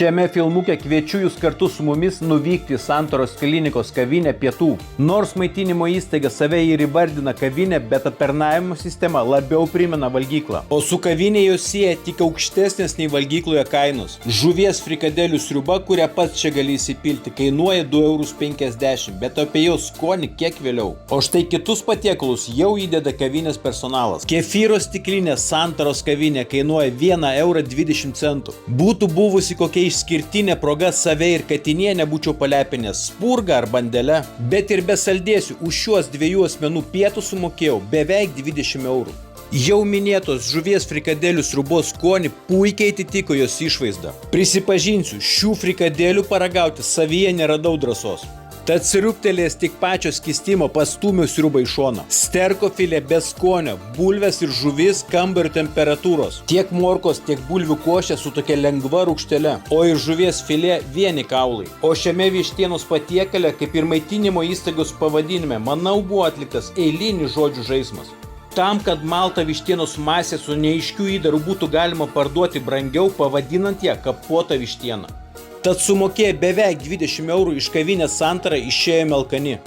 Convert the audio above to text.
Šiame filmuke kviečiu jūs kartu su mumis nuvykti į Santaros klinikos kavinę pietų. Nors maitinimo įstaiga save ir įvardina kavinę, bet aptarnavimo sistema labiau primena valgyklą. O su kavinė jos sieja tik aukštesnės nei valgykloje kainos. Žuvies frikadelių sriuba, kurią pats čia gali įsipilti, kainuoja 2,50 €, bet apie jos skonį kiek vėliau. O štai kitus patiekalus jau įdeda kavinės personalas. Kefyro stiklinė Santaros kavinė kainuoja 1,20 €. Būtų buvusi kokia išskirtinė proga save ir katinienę būčiau palepinęs spurgą ar bandelę, bet ir be saldėsių už šiuos 2 asmenų pietų sumokėjau beveik 20 €. Jau minėtos žuvies frikadelių sriubos skonį puikiai atitiko jos išvaizdą. Prisipažinsiu, šių frikadelių paragauti savyje neradau drąsos. Tad sriubtelės tik pačio skystimo pastūmiau sriubą į šoną. Sterko filė be skonio, bulvės ir žuvis kambario temperatūros. Tiek morkos, tiek bulvių košė su tokia lengva rūgštele, o ir žuvies filė vieni kaulai. O šiame vištienos patiekale, kaip ir maitinimo įstaigos pavadinime, manau buvo atliktas eilinis žodžių žaismas. Tam, kad maltą vištienos masę su neaiškiu įdaru būtų galima parduoti brangiau, pavadinant ją kapota vištiena. Tad sumokėję beveik 20 € iš kavinės Santara išėjome alkani.